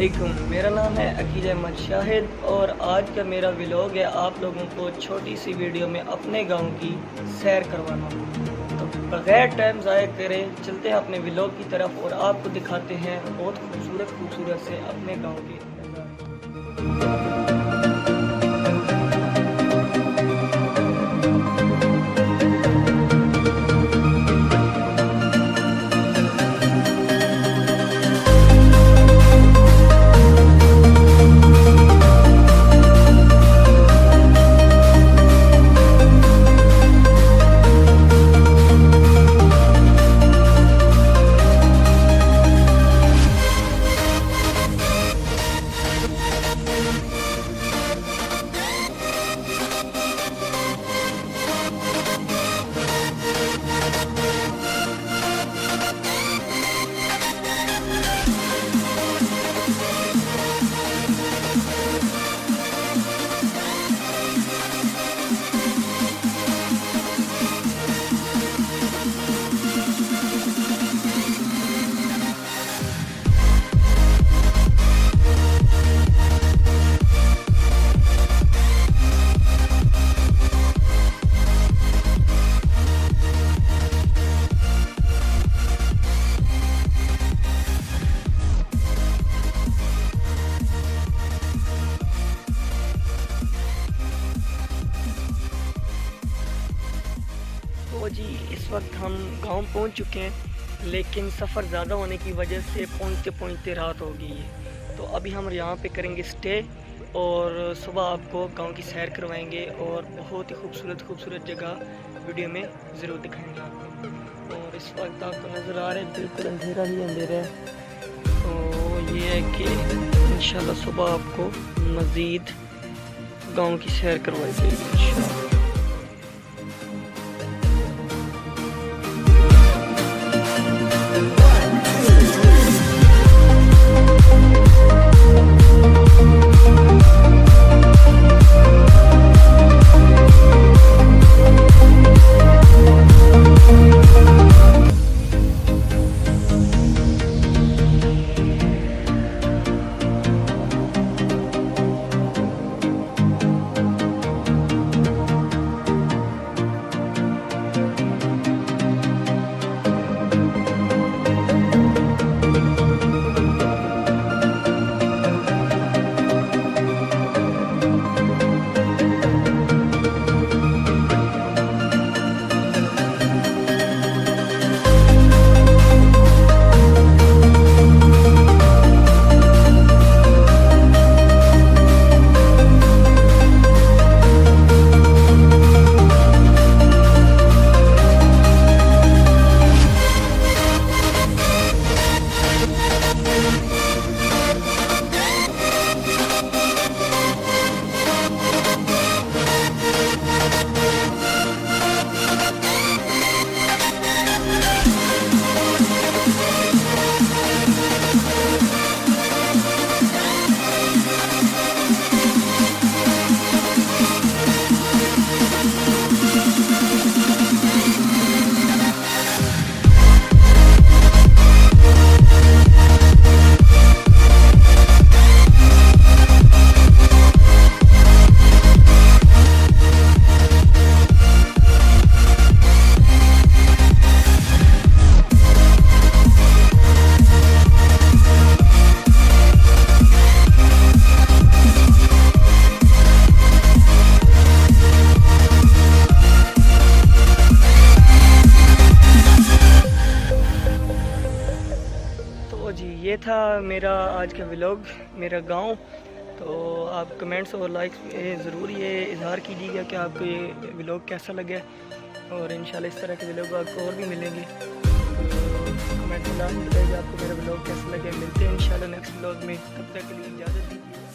अस्सलामुअलैकुम, मेरा नाम है अकील अहमद शाहिद और आज का मेरा व्लॉग है आप लोगों को छोटी सी वीडियो में अपने गांव की सैर करवाना। तो बग़ैर टाइम ज़ाया करे चलते हैं अपने व्लॉग की तरफ और आपको दिखाते हैं बहुत खूबसूरत से अपने गांव के नज़ारे। तो जी इस वक्त हम गांव पहुंच चुके हैं, लेकिन सफ़र ज़्यादा होने की वजह से पहुंचते पहुंचते रात हो गई है। तो अभी हम यहाँ पे करेंगे स्टे और सुबह आपको गांव की सैर करवाएंगे और बहुत ही खूबसूरत जगह वीडियो में ज़रूर दिखाएंगे आपको। और इस वक्त आपको नज़र आ रहा है बिल्कुल अंधेरा ही अंधेरा है। तो ये है कि इंशाल्लाह सुबह आपको मज़ीद गाँव की सैर करवाई जाएगी इंशाल्लाह। ये था मेरा आज का व्लॉग, मेरा गांव। तो आप कमेंट्स और लाइक्स में ज़रूर ये इजहार कीजिएगा कि आपको ये व्लॉग कैसा लगे और इंशाल्लाह इस तरह के व्लॉग आपको और भी मिलेंगे। तो कमेंट में लाजमी बताइएगा आपको मेरा व्लॉग कैसा लगे। मिलते हैं इंशाल्लाह नेक्स्ट व्लॉग में, तब तक के लिए इजाज़त दीजिए।